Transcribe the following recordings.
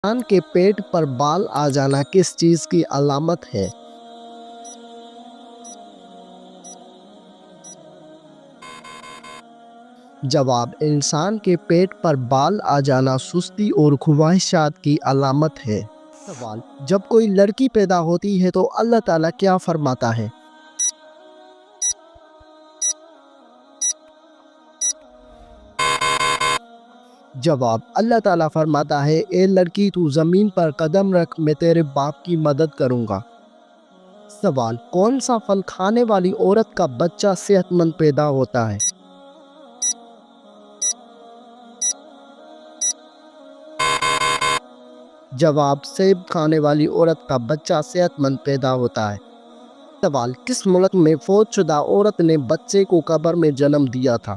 انسان کے پیٹ پر بال آ جانا کس چیز کی علامت ہے؟ جواب: انسان کے پیٹ پر بال آ جانا سستی اور خواہشات کی علامت ہے۔ سوال: جب کوئی لڑکی پیدا ہوتی ہے تو اللہ تعالیٰ کیا فرماتا ہے؟ جواب: اللہ تعالیٰ فرماتا ہے، اے لڑکی تو زمین پر قدم رکھ، میں تیرے باپ کی مدد کروں گا۔ سوال: کون سا پھل کھانے والی عورت کا بچہ صحت مند پیدا ہوتا ہے؟ جواب: سیب کھانے والی عورت کا بچہ صحت مند پیدا ہوتا ہے۔ سوال: کس ملک میں فوت شدہ عورت نے بچے کو قبر میں جنم دیا تھا؟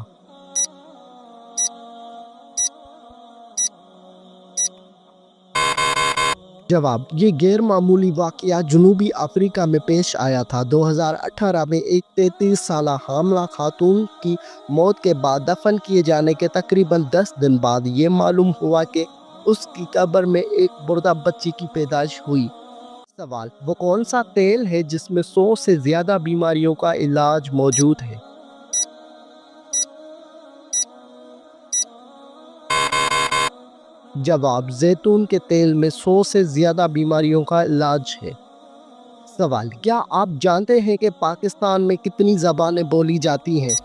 جواب: یہ غیر معمولی واقعہ جنوبی افریقہ میں پیش آیا تھا۔ 2018 میں ایک 33 سالہ حاملہ خاتون کی موت کے بعد دفن کیے جانے کے تقریباً 10 دن بعد یہ معلوم ہوا کہ اس کی قبر میں ایک مردہ بچی کی پیدائش ہوئی۔ سوال: وہ کون سا تیل ہے جس میں 100 سے زیادہ بیماریوں کا علاج موجود ہے؟ جواب: زیتون کے تیل میں 100 سے زیادہ بیماریوں کا علاج ہے۔ سوال: کیا آپ جانتے ہیں کہ پاکستان میں کتنی زبانیں بولی جاتی ہیں؟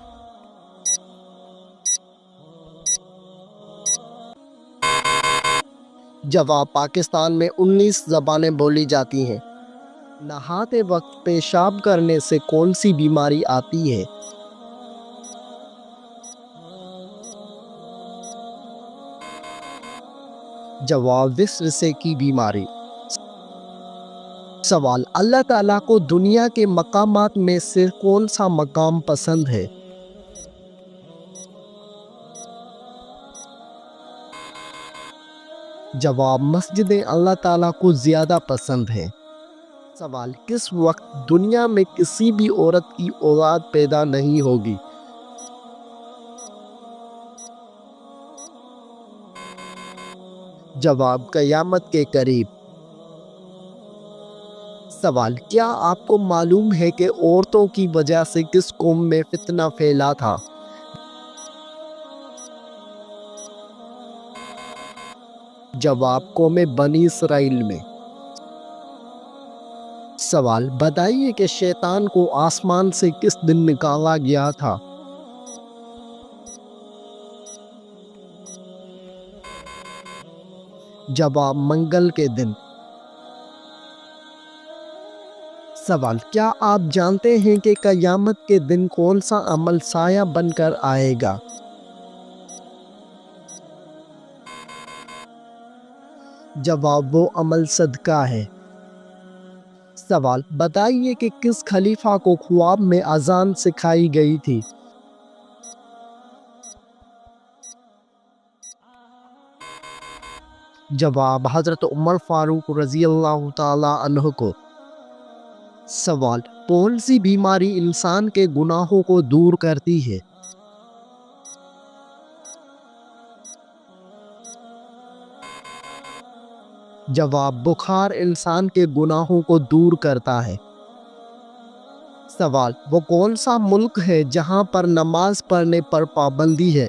جواب: پاکستان میں 19 زبانیں بولی جاتی ہیں۔ نہاتے وقت پیشاب کرنے سے کون سی بیماری آتی ہے؟ جواب: وسوسے کی بیماری۔ سوال: اللہ تعالیٰ کو دنیا کے مقامات میں سے کون سا مقام پسند ہے؟ جواب: مسجدیں اللہ تعالیٰ کو زیادہ پسند ہیں۔ سوال: کس وقت دنیا میں کسی بھی عورت کی اولاد پیدا نہیں ہوگی؟ جواب: قیامت کے قریب۔ سوال: کیا آپ کو معلوم ہے کہ عورتوں کی وجہ سے کس قوم میں فتنہ پھیلا تھا؟ جواب: قوم بنی اسرائیل میں۔ سوال: بتائیے کہ شیطان کو آسمان سے کس دن نکالا گیا تھا؟ جواب: منگل کے دن۔ سوال: کیا آپ جانتے ہیں کہ قیامت کے دن کون سا عمل سایہ بن کر آئے گا؟ جواب: وہ عمل صدقہ ہے۔ سوال: بتائیے کہ کس خلیفہ کو خواب میں اذان سکھائی گئی تھی؟ جواب: حضرت عمر فاروق رضی اللہ تعالیٰ عنہ کو۔ سوال: کون سی بیماری انسان کے گناہوں کو دور کرتی ہے؟ جواب: بخار انسان کے گناہوں کو دور کرتا ہے۔ سوال: وہ کون سا ملک ہے جہاں پر نماز پڑھنے پر پابندی ہے؟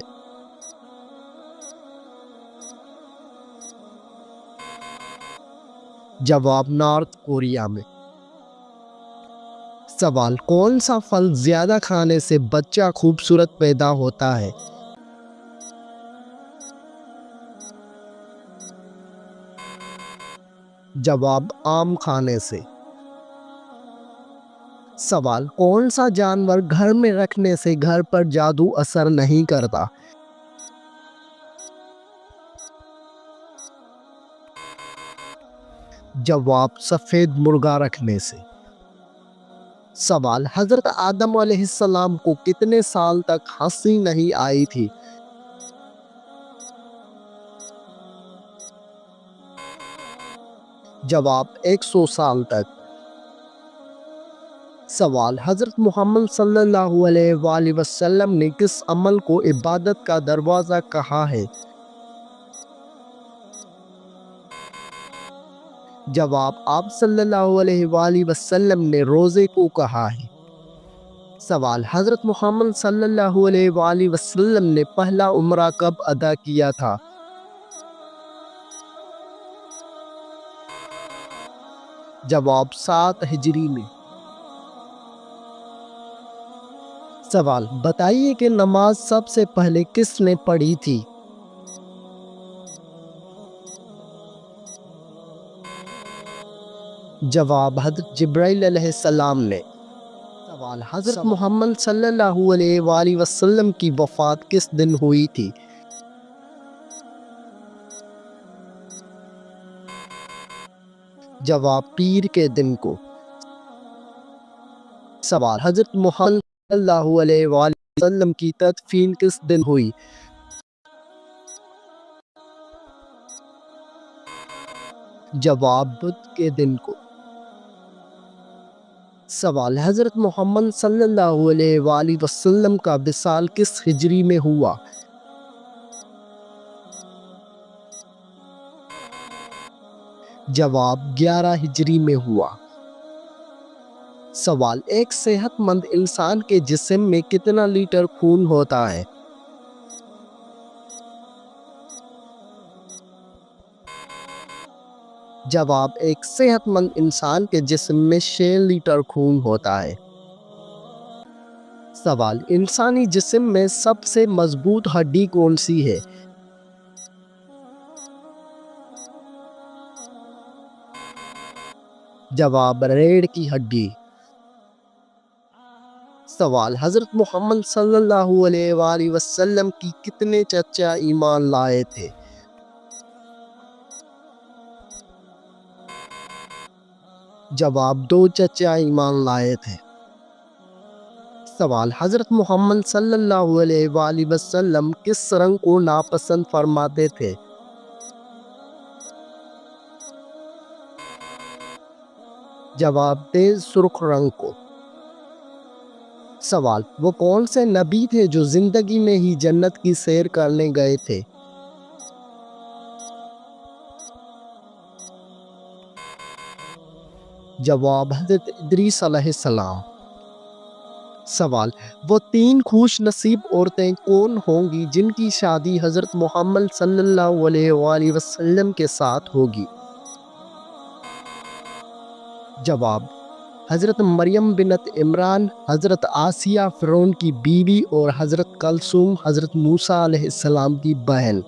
جواب: نارتھ کوریا میں۔ سوال: کون سا پھل زیادہ کھانے سے بچہ خوبصورت پیدا ہوتا ہے؟ جواب: آم کھانے سے۔ سوال: کون سا جانور گھر میں رکھنے سے گھر پر جادو اثر نہیں کرتا؟ جواب: سفید مرغا رکھنے سے۔ سوال: حضرت آدم علیہ السلام کو کتنے سال تک ہنسی نہیں آئی تھی؟ جواب: 100 سال تک۔ سوال: حضرت محمد صلی اللہ علیہ وآلہ وسلم نے کس عمل کو عبادت کا دروازہ کہا ہے؟ جواب: آپ صلی اللہ علیہ وآلہ وسلم نے روزے کو کہا ہے۔ سوال: حضرت محمد صلی اللہ علیہ وآلہ وسلم نے پہلا عمرہ کب ادا کیا تھا؟ جواب: 7 ہجری میں۔ سوال: بتائیے کہ نماز سب سے پہلے کس نے پڑھی تھی؟ جواب: حضرت جبرائیل علیہ السلام نے۔ سوال: حضرت محمد صلی اللہ علیہ وآلہ وسلم کی وفات کس دن ہوئی تھی؟ جواب: پیر کے دن کو۔ سوال: حضرت محمد صلی اللہ علیہ وآلہ وسلم کی تدفین کس دن ہوئی؟ جواب: بدھ کے دن کو۔ سوال: حضرت محمد صلی اللہ علیہ وآلہ وسلم کا وصال کس ہجری میں ہوا؟ جواب: 11 ہجری میں ہوا۔ سوال: ایک صحت مند انسان کے جسم میں کتنا لیٹر خون ہوتا ہے؟ جواب: ایک صحت مند انسان کے جسم میں 6 لیٹر خون ہوتا ہے۔ سوال: انسانی جسم میں سب سے مضبوط ہڈی کون سی ہے؟ جواب: ریڑھ کی ہڈی۔ سوال: حضرت محمد صلی اللہ علیہ وآلہ وسلم کی کتنے چچا ایمان لائے تھے؟ جواب: 2 چچا ایمان لائے تھے۔ سوال: حضرت محمد صلی اللہ علیہ وآلہ وسلم کس رنگ کو ناپسند فرماتے تھے؟ جواب: تیز سرخ رنگ کو۔ سوال: وہ کون سے نبی تھے جو زندگی میں ہی جنت کی سیر کرنے گئے تھے؟ جواب: حضرت ادریس علیہ السلام۔ سوال: وہ 3 خوش نصیب عورتیں کون ہوں گی جن کی شادی حضرت محمد صلی اللہ علیہ وآلہ وسلم کے ساتھ ہوگی؟ جواب: حضرت مریم بنت عمران، حضرت آسیہ فرعون کی بیوی اور حضرت کلثوم حضرت موسیٰ علیہ السلام کی بہن۔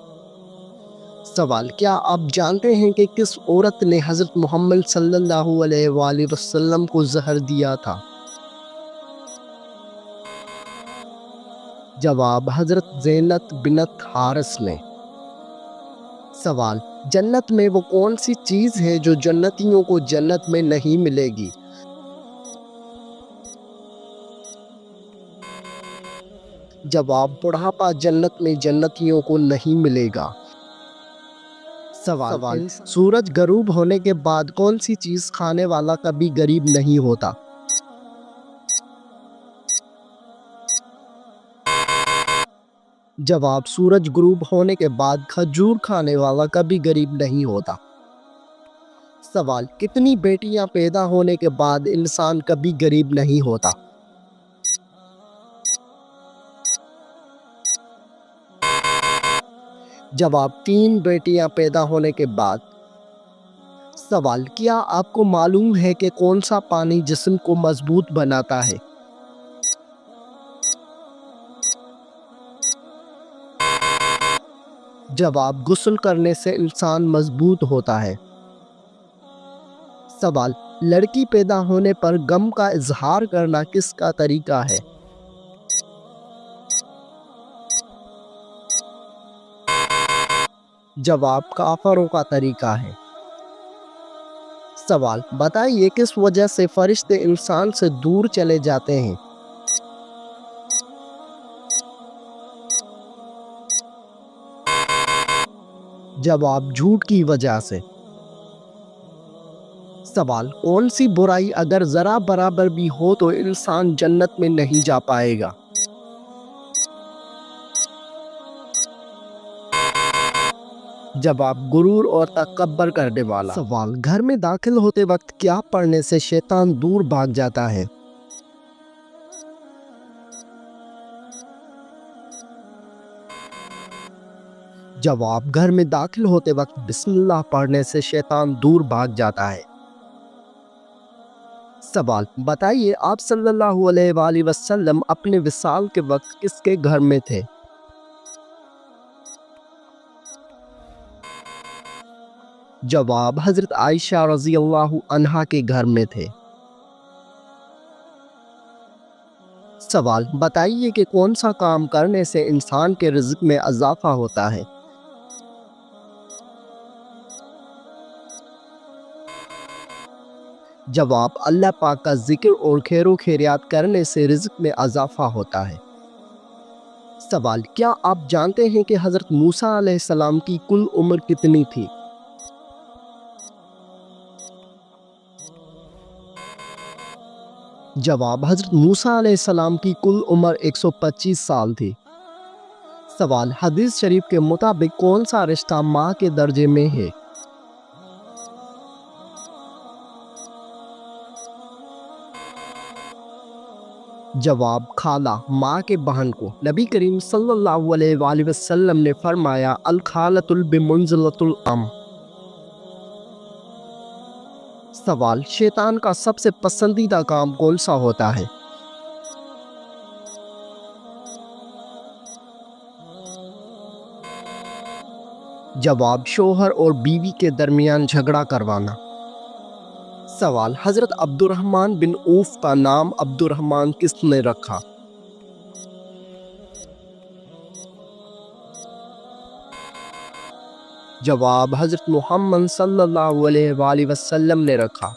سوال: کیا آپ جانتے ہیں کہ کس عورت نے حضرت محمد صلی اللہ علیہ وآلہ وسلم کو زہر دیا تھا؟ جواب: حضرت زینب بنت حارث نے۔ سوال: جنت میں وہ کون سی چیز ہے جو جنتیوں کو جنت میں نہیں ملے گی؟ جواب: بڑھاپا جنت میں جنتیوں کو نہیں ملے گا۔ سوال: سورج غروب ہونے کے بعد کون سی چیز کھانے والا کبھی غریب نہیں ہوتا؟ جواب: سورج غروب ہونے کے بعد کھجور کھانے والا کبھی غریب نہیں ہوتا۔ سوال: کتنی بیٹیاں پیدا ہونے کے بعد انسان کبھی غریب نہیں ہوتا؟ جواب: 3 بیٹیاں پیدا ہونے کے بعد۔ سوال: کیا آپ کو معلوم ہے کہ کون سا پانی جسم کو مضبوط بناتا ہے؟ جواب: غسل کرنے سے انسان مضبوط ہوتا ہے۔ سوال: لڑکی پیدا ہونے پر غم کا اظہار کرنا کس کا طریقہ ہے؟ جواب: کافروں کا طریقہ ہے۔ سوال: بتائیے کس وجہ سے فرشتے انسان سے دور چلے جاتے ہیں؟ جواب: جھوٹ کی وجہ سے۔ سوال: کون سی برائی اگر ذرا برابر بھی ہو تو انسان جنت میں نہیں جا پائے گا؟ جواب غرور اور تکبر کرنے والا۔ سوال، گھر میں داخل ہوتے وقت کیا پڑھنے سے شیطان دور بھاگ جاتا ہے؟ جواب، گھر میں داخل ہوتے وقت بسم اللہ پڑھنے سے شیطان دور بھاگ جاتا ہے۔ سوال، بتائیے آپ صلی اللہ علیہ وآلہ وسلم اپنے وصال کے وقت کس کے گھر میں تھے؟ جواب، حضرت عائشہ رضی اللہ عنہا کے گھر میں تھے۔ سوال، بتائیے کہ کون سا کام کرنے سے انسان کے رزق میں اضافہ ہوتا ہے؟ جواب، اللہ پاک کا ذکر اور خیر و خیریات کرنے سے رزق میں اضافہ ہوتا ہے۔ سوال، کیا آپ جانتے ہیں کہ حضرت موسیٰ علیہ السلام کی کل عمر کتنی تھی؟ جواب، حضرت موسیٰ علیہ السلام کی کل عمر 125 سال تھی۔ سوال، حدیث شریف کے مطابق کون سا رشتہ ماں کے درجے میں ہے؟ جواب، خالہ، ماں کے بہن کو۔ نبی کریم صلی اللہ علیہ وآلہ وسلم نے فرمایا، الخالۃ بمنزلۃ الام۔ سوال، شیطان کا سب سے پسندیدہ کام کون سا ہوتا ہے؟ جواب، شوہر اور بیوی کے درمیان جھگڑا کروانا۔ سوال، حضرت عبد الرحمن بن عوف کا نام عبد الرحمن کس نے رکھا؟ جواب، حضرت محمد صلی اللہ علیہ وآلہ وسلم نے رکھا۔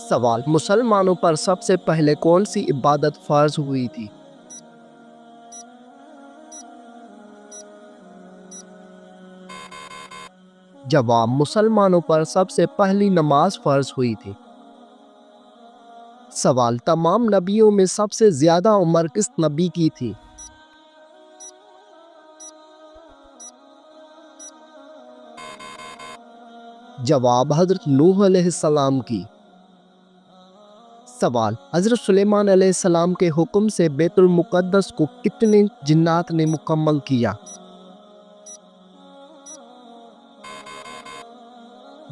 سوال، مسلمانوں پر سب سے پہلے کون سی عبادت فرض ہوئی تھی؟ جواب، مسلمانوں پر سب سے پہلی نماز فرض ہوئی تھی۔ سوال، تمام نبیوں میں سب سے زیادہ عمر کس نبی کی تھی؟ جواب، حضرت نوح علیہ السلام کی۔ سوال، حضرت سلیمان علیہ السلام کے حکم سے بیت المقدس کو کتنے جنات نے مکمل کیا؟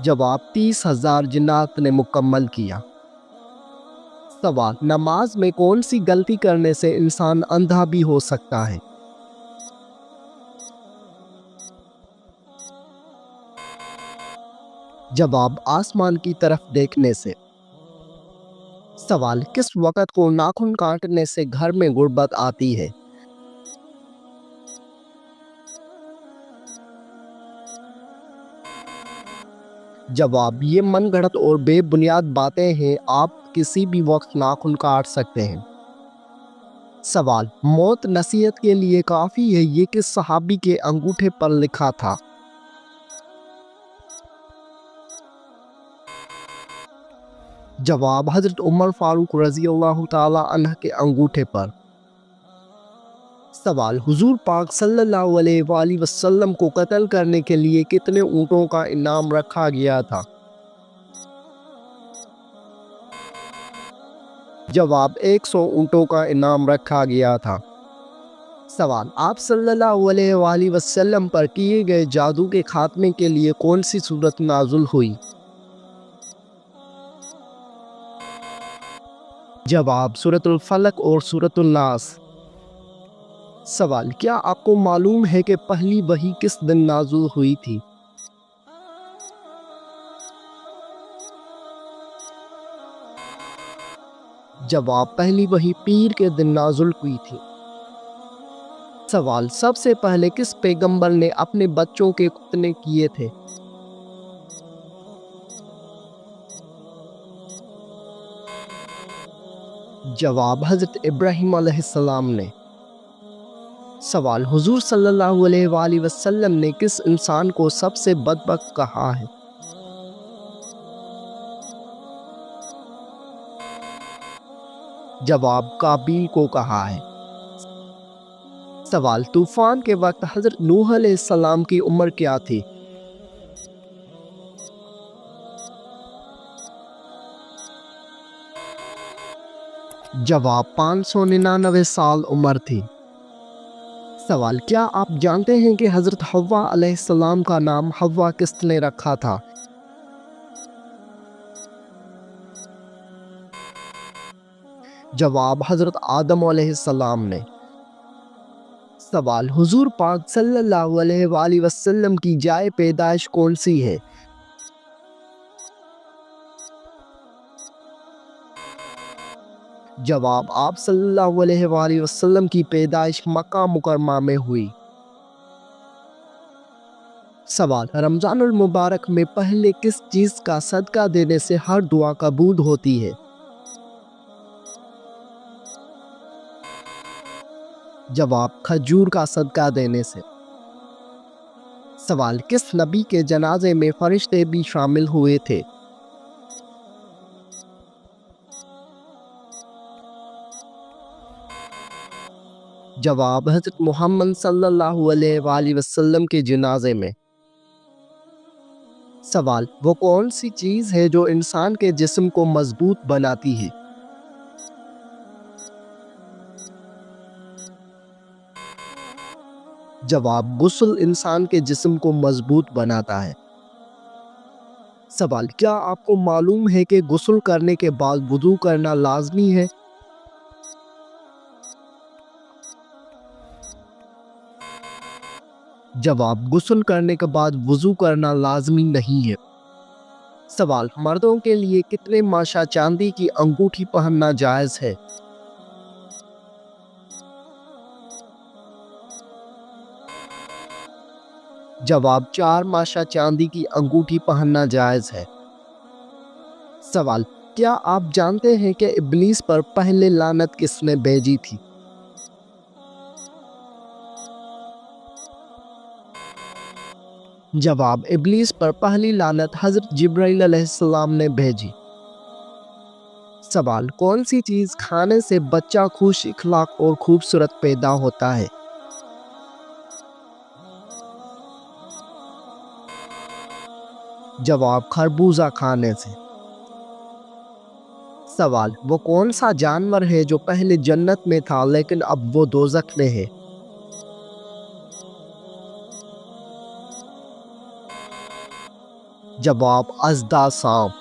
جواب، 30,000 جنات نے مکمل کیا۔ سوال، نماز میں کون سی غلطی کرنے سے انسان اندھا بھی ہو سکتا ہے؟ جواب، آسمان کی طرف دیکھنے سے۔ سوال، کس وقت کو ناخن کاٹنے سے گھر میں غربت آتی ہے؟ جواب، یہ من گھڑت اور بے بنیاد باتیں ہیں، آپ کسی بھی وقت ناخن کاٹ سکتے ہیں۔ سوال، موت نصیحت کے لیے کافی ہے، یہ کس صحابی کے انگوٹھے پر لکھا تھا؟ جواب، حضرت عمر فاروق رضی اللہ تعالی عنہ کے انگوٹھے پر۔ سوال، حضور پاک صلی اللہ علیہ وآلہ وسلم کو قتل کرنے کے لیے کتنے اونٹوں کا انعام رکھا گیا تھا؟ جواب، 100 اونٹوں کا انعام رکھا گیا تھا۔ سوال، آپ صلی اللہ علیہ وآلہ وسلم پر کیے گئے جادو کے خاتمے کے لیے کون سی سورت نازل ہوئی؟ جواب، سورۃ الفلق اور سورۃ الناس۔ سوال، کیا آپ کو معلوم ہے کہ پہلی وحی کس دن نازل ہوئی تھی؟ جواب، پہلی وحی پیر کے دن نازل ہوئی تھی۔ سوال، سب سے پہلے کس پیغمبر نے اپنے بچوں کے ختنے کیے تھے؟ جواب، حضرت ابراہیم علیہ السلام نے۔ سوال، حضور صلی اللہ علیہ وآلہ وسلم نے کس انسان کو سب سے بدبخت کہا ہے؟ جواب، قابیل کو کہا ہے۔ سوال، طوفان کے وقت حضرت نوح علیہ السلام کی عمر کیا تھی؟ جواب، 599 سال عمر تھی۔ سوال، کیا آپ جانتے ہیں کہ حضرت حوا علیہ السلام کا نام حوا کس نے رکھا تھا؟ جواب، حضرت آدم علیہ السلام نے۔ سوال، حضور پاک صلی اللہ علیہ وآلہ وسلم کی جائے پیدائش کون سی ہے؟ جواب، آپ صلی اللہ علیہ وآلہ وسلم کی پیدائش مکہ مکرمہ میں ہوئی۔ سوال، رمضان المبارک میں پہلے کس چیز کا صدقہ دینے سے ہر دعا قبول ہوتی ہے؟ جواب، کھجور کا صدقہ دینے سے۔ سوال، کس نبی کے جنازے میں فرشتے بھی شامل ہوئے تھے؟ جواب، حضرت محمد صلی اللہ علیہ وآلہ وسلم کے جنازے میں۔ سوال، وہ کون سی چیز ہے جو انسان کے جسم کو مضبوط بناتی ہے؟ جواب، غسل انسان کے جسم کو مضبوط بناتا ہے۔ سوال، کیا آپ کو معلوم ہے کہ غسل کرنے کے بعد وضو کرنا لازمی ہے؟ جواب، غسل کرنے کے بعد وضو کرنا لازمی نہیں ہے۔ سوال، مردوں کے لیے کتنے ماشا چاندی کی انگوٹھی پہننا جائز ہے؟ جواب، 4 ماشا چاندی کی انگوٹھی پہننا جائز ہے۔ سوال، کیا آپ جانتے ہیں کہ ابلیس پر پہلے لعنت کس نے بھیجی تھی؟ جواب، ابلیس پر پہلی لعنت حضرت جبرائیل علیہ السلام نے بھیجی۔ سوال، کون سی چیز کھانے سے بچہ خوش اخلاق اور خوبصورت پیدا ہوتا ہے؟ جواب، خربوزہ کھانے سے۔ سوال، وہ کون سا جانور ہے جو پہلے جنت میں تھا لیکن اب وہ دوزخ میں ہے؟ جواب، اژدھا سانپ۔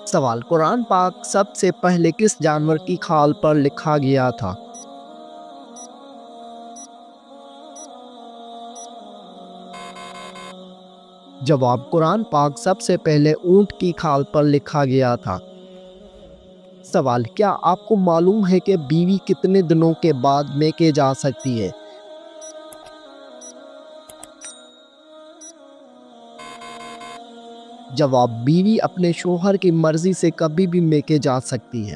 سوال، قرآن پاک سب سے پہلے کس جانور کی کھال پر لکھا گیا تھا؟ جواب، قرآن پاک سب سے پہلے اونٹ کی کھال پر لکھا گیا تھا۔ سوال، کیا آپ کو معلوم ہے کہ بیوی کتنے دنوں کے بعد میکے جا سکتی ہے؟ جواب، بیوی اپنے شوہر کی مرضی سے کبھی بھی میکے جا سکتی ہے۔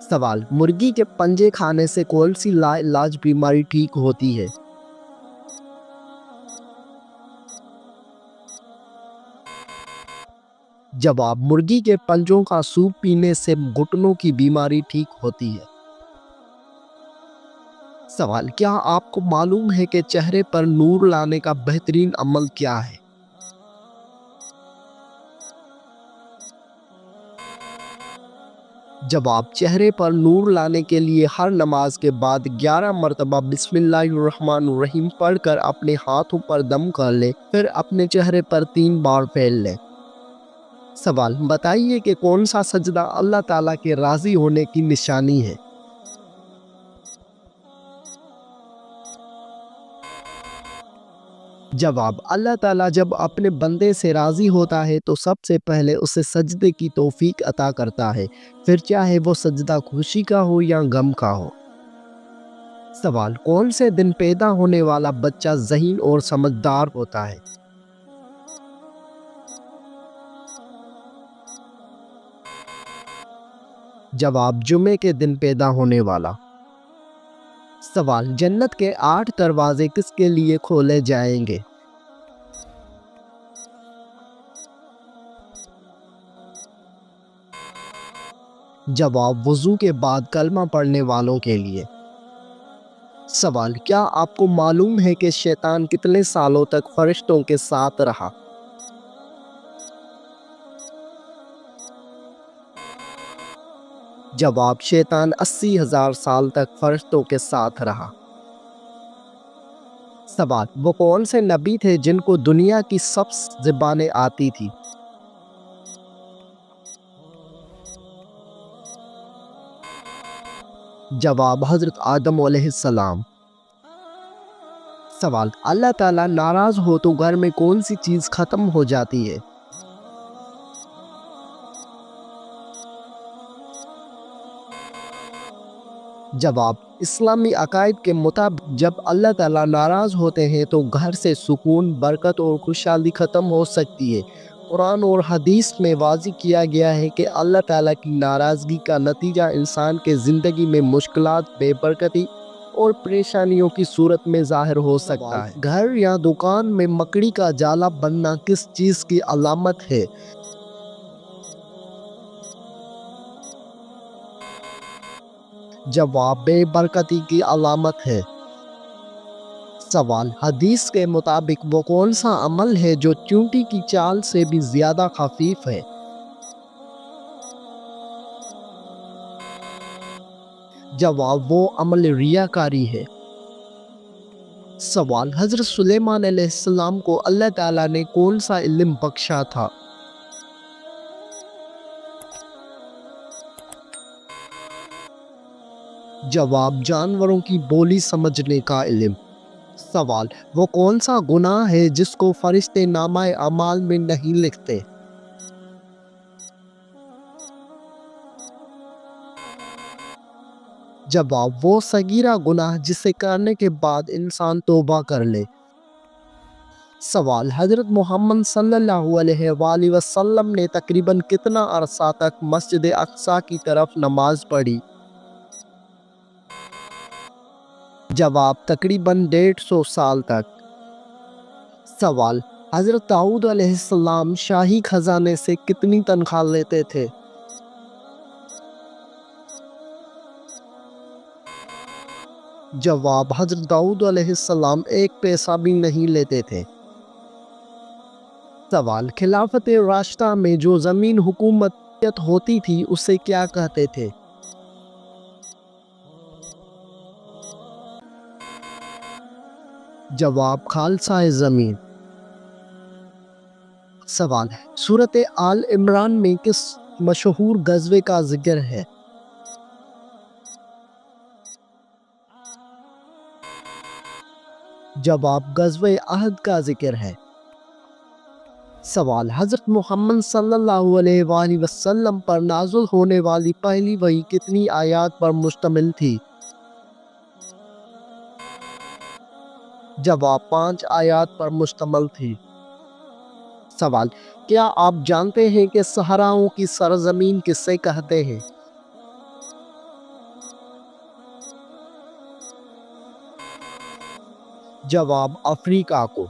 سوال، مرغی کے پنجے کھانے سے کون سی لا علاج بیماری ٹھیک ہوتی ہے؟ جواب، مرغی کے پنجوں کا سوپ پینے سے گھٹنوں کی بیماری ٹھیک ہوتی ہے۔ سوال، کیا آپ کو معلوم ہے کہ چہرے پر نور لانے کا بہترین عمل کیا ہے؟ جواب، چہرے پر نور لانے کے لیے ہر نماز کے بعد 11 مرتبہ بسم اللہ الرحمن الرحیم پڑھ کر اپنے ہاتھوں پر دم کر لے، پھر اپنے چہرے پر 3 بار پھیل لے۔ سوال، بتائیے کہ کون سا سجدہ اللہ تعالیٰ کے راضی ہونے کی نشانی ہے؟ جواب، اللہ تعالیٰ جب اپنے بندے سے راضی ہوتا ہے تو سب سے پہلے اسے سجدے کی توفیق عطا کرتا ہے، پھر چاہے وہ سجدہ خوشی کا ہو یا غم کا ہو۔ سوال، کون سے دن پیدا ہونے والا بچہ ذہین اور سمجھدار ہوتا ہے؟ جواب، جمعے کے دن پیدا ہونے والا۔ سوال، جنت کے 8 دروازے کس کے لیے کھولے جائیں گے؟ جواب، وضو کے بعد کلمہ پڑھنے والوں کے لیے۔ سوال: کیا آپ کو معلوم ہے کہ شیطان کتنے سالوں تک فرشتوں کے ساتھ رہا؟ جواب: شیطان 80,000 سال تک فرشتوں کے ساتھ رہا۔ سوال: وہ کون سے نبی تھے جن کو دنیا کی سب زبانیں آتی تھی؟ جواب: حضرت آدم علیہ السلام۔ سوال: اللہ تعالیٰ ناراض ہو تو گھر میں کون سی چیز ختم ہو جاتی ہے؟ جواب: اسلامی عقائد کے مطابق جب اللہ تعالیٰ ناراض ہوتے ہیں تو گھر سے سکون، برکت اور خوشحالی ختم ہو سکتی ہے۔ قرآن اور حدیث میں واضح کیا گیا ہے کہ اللہ تعالیٰ کی ناراضگی کا نتیجہ انسان کے زندگی میں مشکلات، بے برکتی اور پریشانیوں کی صورت میں ظاہر ہو سکتا ہے۔ گھر یا دکان میں مکڑی کا جالا بننا کس چیز کی علامت ہے؟ جواب: بے برکتی کی علامت ہے۔ سوال: حدیث کے مطابق وہ کون سا عمل ہے جو چیونٹی کی چال سے بھی زیادہ خفیف ہے؟ جواب: وہ عمل ریاکاری ہے۔ سوال: حضرت سلیمان علیہ السلام کو اللہ تعالیٰ نے کون سا علم بخشا تھا؟ جواب: جانوروں کی بولی سمجھنے کا علم۔ سوال: وہ کون سا گناہ ہے جس کو فرشتے نامہ اعمال میں نہیں لکھتے؟ جواب: وہ صغیرہ گناہ جسے کرنے کے بعد انسان توبہ کر لے۔ سوال: حضرت محمد صلی اللہ علیہ وآلہ وسلم نے تقریباً کتنا عرصہ تک مسجد اقصیٰ کی طرف نماز پڑھی؟ جواب: تقریباً 150 سال تک۔ سوال: حضرت داؤد علیہ السلام شاہی خزانے سے کتنی تنخواہ لیتے تھے؟ جواب: حضرت داؤد علیہ السلام 1 پیسہ بھی نہیں لیتے تھے۔ سوال: خلافت راشدہ میں جو زمین حکومت ہوتی تھی اسے کیا کہتے تھے؟ جواب: خالصہ زمین۔ سوال: سورۃ آل عمران میں کس مشہور غزوے کا ذکر ہے؟ جواب: غزوہ احد کا ذکر ہے۔ سوال: حضرت محمد صلی اللہ علیہ وآلہ وسلم پر نازل ہونے والی پہلی وحی کتنی آیات پر مشتمل تھی؟ جواب: 5 آیات پر مشتمل تھی۔ سوال: کیا آپ جانتے ہیں کہ صحراؤں کی سرزمین کسے کہتے ہیں؟ جواب: افریقہ کو۔